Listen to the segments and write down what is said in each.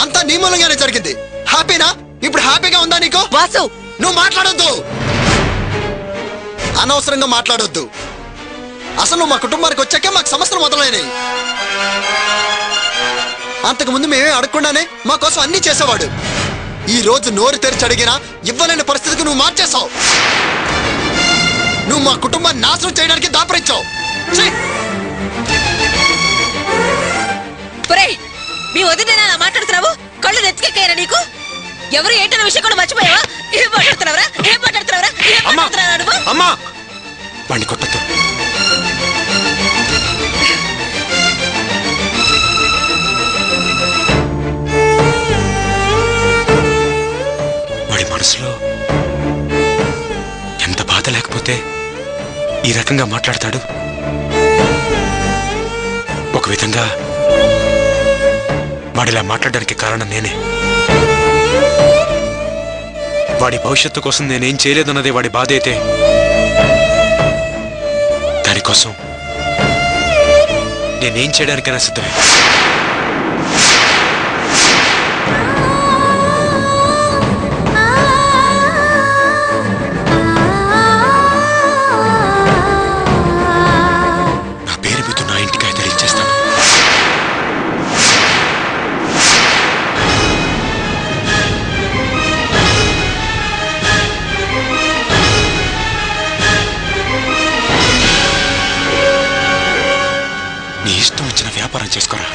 అంతా నీ మూలంగానే జరిగింది. హ్యాపీనా? ఇప్పుడు హ్యాపీగా ఉందా నీకు? వాసు, నువ్వు మాట్లాడొద్దు, అనవసరంగా మాట్లాడొద్దు. అసలు నువ్వు మా కుటుంబానికి వచ్చాకే మాకు సమస్యలు మొదలైనవి. అంతకుముందు మేమే అడగకుండానే మా కోసం అన్ని చేసేవాడు. ఈ రోజు నోరు తెరిచి అడిగినా ఇవ్వలేని పరిస్థితికి నువ్వు మార్చేశావు. నువ్వు మా కుటుంబాన్ని నాశనం చేయడానికి దాపరించావు. మీ వదిన మాట్లాడుతున్నావు? కళ్ళు నెత్తికెక్కాయరా నీకు? ఎవరు ఏంటన్న విషయం కూడా మర్చిపోయావా? ఏం మాట్లాడుతున్నావురా? ఏం మాట్లాడుతున్నావురా? ఏం మాట్లాడుతున్నావు నువ్వు? అమ్మా వాడిని కొట్టద్దు. వాడి మనసులో ఎంత బాధ లేకపోతే ఈ రకంగా మాట్లాడతాడు. ఒక విధంగా వాడిలా మాట్లాడడానికి కారణం నేనే. వాడి భవిష్యత్తు కోసం నేనేం చేయలేదన్నదే వాడి బాధ అయితే దానికోసం నేనేం చేయడానికైనా సిద్ధమే. నా పేరు మీద నా ఇంటికి అయితే ఇచ్చేస్తాను. నీ ఇష్టం వచ్చిన వ్యాపారం చేసుకోరా.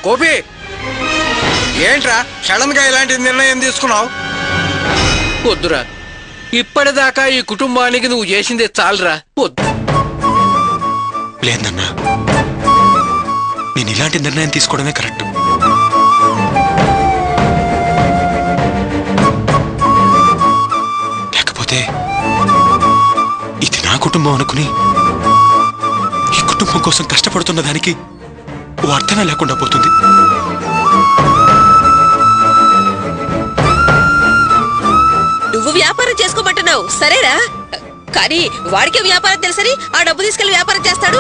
గోపి, ఏంట్రా సడన్ గా ఇలాంటి నిర్ణయం తీసుకున్నావు? వద్దురా, ఇప్పటిదాకా ఈ కుటుంబానికి నువ్వు చేసిందే చాలరా. వద్దు. లేదన్నా, నేను ఇలాంటి నిర్ణయం తీసుకోవడమే కరెక్ట్. లేకపోతే ఇది నా కుటుంబం అనుకుని ఈ కుటుంబం కోసం కష్టపడుతున్న దానికి ఓ అర్థమే లేకుండా పోతుంది. నువ్వు వ్యాపారం చేసుకోమంటున్నావు సరేరా, కానీ వాడికే వ్యాపారం తెలుసని ఆ డబ్బు తీసుకెళ్లి వ్యాపారం చేస్తాడు.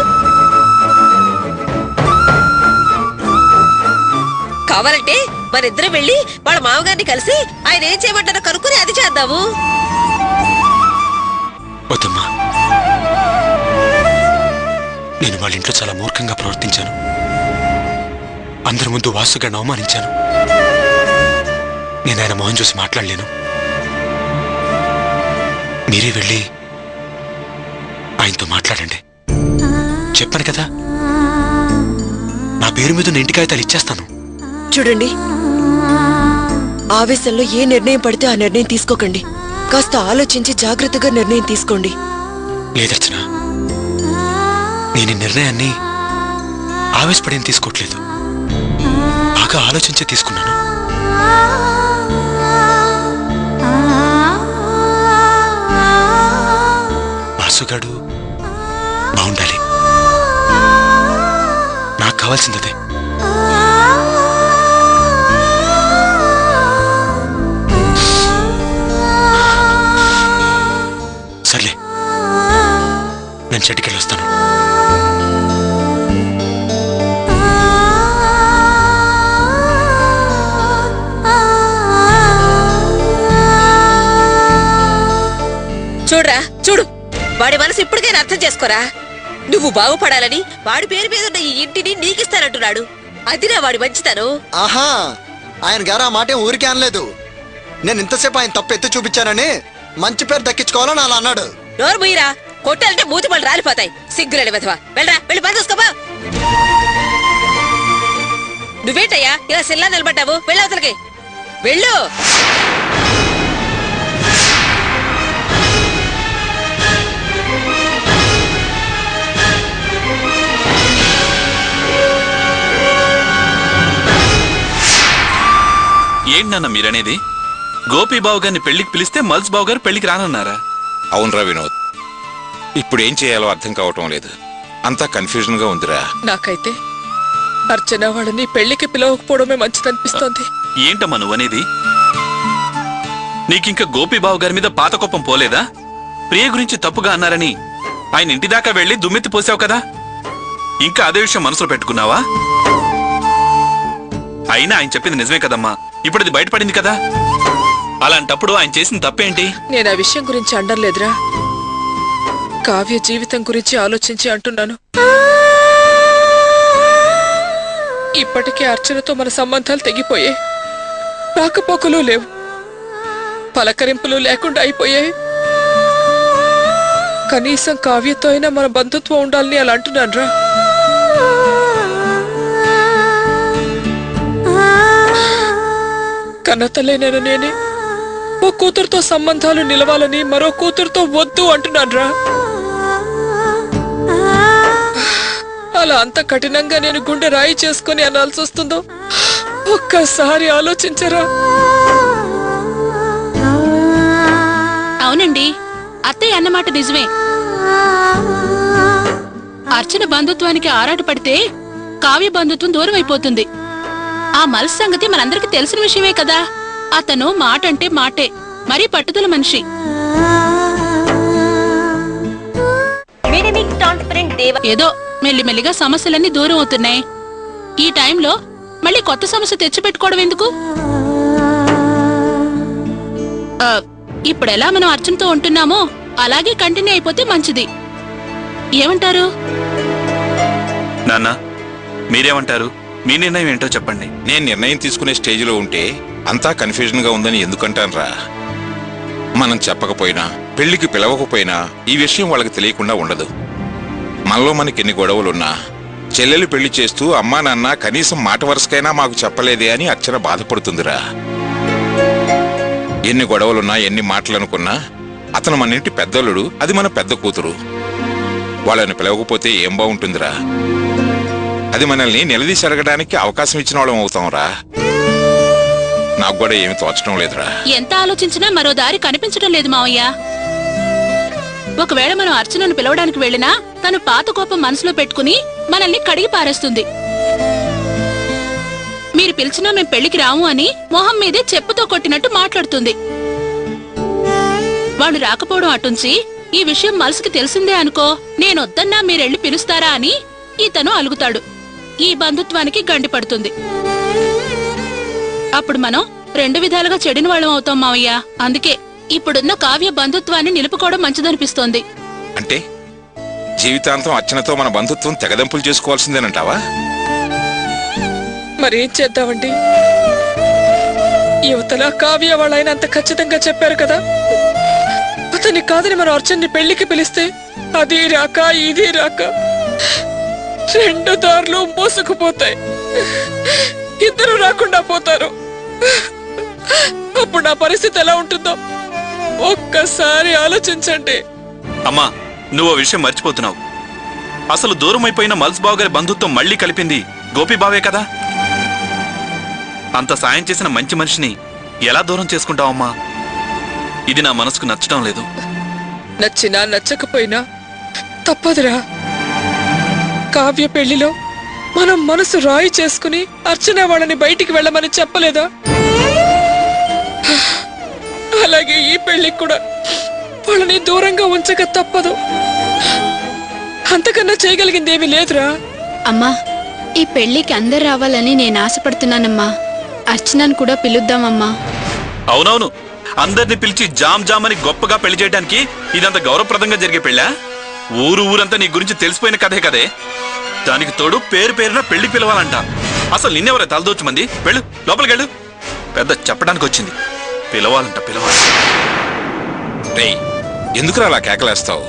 కావాలంటే మనిద్దరం వెళ్ళి వాళ్ళ మామగారిని కలిసి ఆయన ఏం చేయమంటారో కనుక్కుని అది చేద్దాము. వద్దమ్మా, నేను వాళ్ళ ఇంట్లో చాలా మూర్ఖంగా ప్రవర్తించాను. అందరి ముందు వాసుగాడిని అవమానించాను. నేను ఆయన మొహం చూసి మాట్లాడలేను. మీరే వెళ్ళి ఆయనతో మాట్లాడండి. చెప్పాను కదా, నా పేరు మీద ఉన్న ఇంటి కాగితాలు ఇచ్చేస్తాను. చూడండి, ఆవేశంలో ఏ నిర్ణయం పడితే ఆ నిర్ణయం తీసుకోకండి. కాస్త ఆలోచించి జాగ్రత్తగా నిర్ణయం తీసుకోండి. లేదర్చన, నేను ఈ నిర్ణయాన్ని ఆవేశపడి తీసుకోవట్లేదు. బాగా ఆలోచించే తీసుకున్నాను. వాసుగాడు బాగుండాలి. నాకు కావాల్సిందే. సర్లే, నేను చెట్టుకెళ్ళి వస్తాను. చూడరా, చూడు, వాడి మనసు ఇప్పటికైనా అర్థం చేసుకోరా. నువ్వు బాగుపడాలని వాడి పేరు మీద ఉన్న ఈ ఇంటిని నీకిస్తానంటున్నాడు. అదిరా వాడి మంచితనం. ఆహా, ఆయన గారు ఆ మాట ఊరికే అనలేదు. నేను ఇంతసేపు ఆయన తప్పు ఎత్తి చూపించానని మంచి పేరు దక్కించుకోవాలని అలా అన్నాడు. నోరు ముయ్యరా, కొట్టాలంటే మూతి పళ్ళు రాలిపోతాయి. సిగ్గులేని వెధవా, వెళ్ళరా, వెళ్ళి పని చూసుకోపా. నువ్వేంటయ్యా ఇలా సిల్లా నిలబడ్డావు? వెళ్ళవతలకి వెళ్ళు. ఏంటన్నా మీరనేది? గోపీబాబు గారిని పెళ్లికి పిలిస్తే మల్స్ బాబు గారు పెళ్లికి రానన్నారా? అవునరా వినోద్, ఇప్పుడు ఏం చేయాలో అర్థం కావటం లేదు. అంతా కన్ఫ్యూజన్ గా ఉందిరా. నాకైతే అర్చన వాళ్ళని పెళ్లికి పిలవకపోవడమే మంచిదనిపిస్తోంది. ఏంటమ్మా నువ్వనేది? నీకింక గోపీబాబు గారి మీద పాత కోపం పోలేదా? ప్రియ గురించి తప్పుగా అన్నారని ఆయన ఇంటి దాకా వెళ్లి దుమ్మెత్తి పోసావు కదా. ఇంకా అదే విషయం మనసులో పెట్టుకున్నావా? అయినా ఆయన చెప్పింది నిజమే కదమ్మా. ఇప్పుడు అది బయటపడింది కదా. అలాంటప్పుడు ఆయన చేసిన తప్పేంటి? నేను ఆ విషయం గురించి అండర్లేదురా, కావ్య జీవితం గురించి ఆలోచించి అంటున్నాను. ఇప్పటికే అర్చనతో మన సంబంధాలు తెగిపోయాయి. రాకపోకలు లేవు, పలకరింపులు లేకుండా అయిపోయాయి. కనీసం కావ్యతో అయినా మన బంధుత్వం ఉండాలని అలా అంటున్నాను రా. కన్నతలేనైనా నేనే ఓ కూతురుతో సంబంధాలు నిలవాలని మరో కూతురుతో వద్దు అంటున్నాను రా. అలా అంత కఠినంగా నేను గుండె రాయి చేసుకుని అనాల్సి వస్తుందో ఒక్కసారి ఆలోచించరా. అవునండి, అత్తయ్య అన్నమాట నిజమే. అర్చన బంధుత్వానికి ఆరాటపడితే కావ్య బంధుత్వం దూరం అయిపోతుంది. ఆ మల్స్ సంగతి మనందరికి తెలిసిన విషయమే కదా. అతను మాట అంటే మాటే, మరీ పట్టుదల మనిషి. ఏదో మెల్లిమెల్లిగా సమస్యలన్నీ దూరం అవుతున్నాయి. ఈ టైంలో మళ్ళీ కొత్త సమస్య తెచ్చిపెట్టుకోవడం ఎందుకు? ఇప్పుడెలా మనం అర్చనతో ఉంటున్నామో అలాగే కంటిన్యూ అయిపోతే మంచిది. ఏమంటారు నాన్న? మీరేమంటారు? మీ నిర్ణయం ఏంటో చెప్పండి. నేను నిర్ణయం తీసుకునే స్టేజ్లో ఉంటే అంతా కన్ఫ్యూజన్ గా ఉందని ఎందుకంటానరా? మనం చెప్పకపోయినా, పెళ్లికి పిలవకపోయినా ఈ విషయం వాళ్ళకి తెలియకుండా ఉండదు. మనలో మనకెన్ని గొడవలున్నా చెల్లెలు పెళ్లి చేస్తూ అమ్మా నాన్న కనీసం మాట వరుసకైనా మాకు చెప్పలేదే అని అర్చన బాధపడుతుందిరా. ఎన్ని గొడవలున్నా, ఎన్ని మాటలనుకున్నా అతను మన ఇంటి పెద్దలుడు, అది మన పెద్ద కూతురు. వాళ్ళని పిలవకపోతే ఏం బాగుంటుందిరా? అది మనల్ని నిలదీసి అడగడానికి అవకాశం ఇచ్చిన వాళ్ళం అవుతాంరా. నాకు కూడా ఏమి తోచడం లేదురా. ఎంత ఆలోచించినా మరో దారి కనిపించడం లేదు మావయ్య. ఒకవేళ మనం అర్చనను పిలవడానికి వెళ్ళినా తను పాత కోపం మనసులో పెట్టుకుని మనల్ని కడిగి పారేస్తుంది. మీరు పిలిచినా మేం పెళ్లికి రాము అని మొహం మీదే చెప్పుతో కొట్టినట్టు మాట్లాడుతుంది. వాళ్ళు రాకపోవడం అటుంచి ఈ విషయం మనసుకి తెలిసిందే అనుకో, నేనొద్దన్నా మీరెళ్ళి పిలుస్తారా అని ఇతను అలుగుతాడు. ఈ బంధుత్వానికి గండి పడుతుంది. అప్పుడు మనం రెండు విధాలుగా చెడిన వాళ్ళం అవుతాం మావయ్య. అందుకే ఇప్పుడున్న కావ్య బంధుత్వాన్ని నిలుపుకోవడం మంచిదనిపిస్తోంది. అంటే జీవితాంతం అర్చనతో మన బంధుత్వం తెగదంపులు చేసుకోవాల్సిందేనంటావా? మరేం చేద్దామండి? యువతల కావ్య వాళ్ళైనా అంత ఖచ్చితంగా చెప్పారు కదా. అతన్ని కాదని మనం అర్చన్ని పెళ్లికి పిలిస్తే అది రాక ఇది రాక రెండు దారులు మోసుకుపోతాయి. ఇద్దరు రాకుండా పోతారు. అప్పుడు నా పరిస్థితి ఎలా ఉంటుందో ఒక్కసారి ఆలోచించండి. అమ్మా, నువ్వు ఆ విషయం మర్చిపోతున్నావు. అసలు దూరం అయిపోయిన మల్స్ బావ గారి బంధుత్వం మళ్లీ కలిపింది గోపీబావే కదా. అంత సాయం చేసిన మంచి మనిషిని ఎలా దూరం చేసుకుంటావమ్మా? ఇది నా మనసుకు నచ్చడం లేదు. నచ్చినా నచ్చకపోయినా తప్పదురా. కావ్య పెళ్లిలో మనం మనసు రాయి చేసుకుని అర్చన వాళ్ళని బయటికి వెళ్ళమని చెప్పలేదా? అలాగే ఈ పెళ్లికి కూడా వాళ్ళని దూరంగా ఉంచక తప్పదు. అంతకన్నా చేయగలిగింది ఏమీ లేదురా. అమ్మా, ఈ పెళ్లికి అందరు రావాలని నేను ఆశపడుతున్నానమ్మా. అర్చనను కూడా పిలుద్దామమ్మా. అవునవును, అందరిని పిలిచి జామ్ జామ్ అని గొప్పగా పెళ్లి చేయడానికి ఇదంత గౌరవప్రదంగా జరిగే పెళ్ళా? ఊరంతా నీ గురించి తెలిసిపోయిన కథే కదే. దానికి తోడు పేరు పేరున పెళ్లి పిలవాలంట. అసలు నిన్నెవరే తలదోచు మంది? వెళ్ళు, లోపలికి వెళ్ళు. పెద్ద చెప్పడానికి వచ్చింది. పిలవాలంట, పిలవాలి. రేయ్, ఎందుకురా అలా కేకలేస్తావు?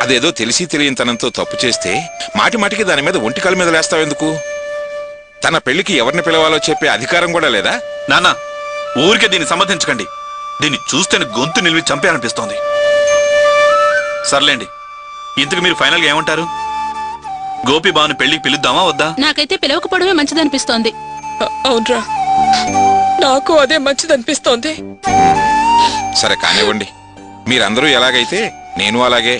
అదేదో తెలిసి తెలియనితనంతో తప్పు చేస్తే మాటి మాటికి దాని మీద ఒంటికాల మీద లేస్తావు ఎందుకు? తన పెళ్లికి ఎవరిని పిలవాలో చెప్పే అధికారం కూడా లేదా? నాన్న, ఊరికే దీన్ని సమర్థించకండి. దీన్ని చూస్తేనే గొంతు నిలివి చంపేయాలనిపిస్తోంది. సర్లేండి, ఇంతకు మీరు ఫైనల్ గా ఏమంటారు? గోపీబావని పెళ్లికి పిలుద్దామా వద్దా? నాకైతే పిలవకపోవడమే మంచిదనిపిస్తోంది. అవునరా, నాకు అదే మంచిదనిపిస్తోంది. సరే కానివ్వండి. మీరందరూ ఎలాగైతే నేను అలాగే.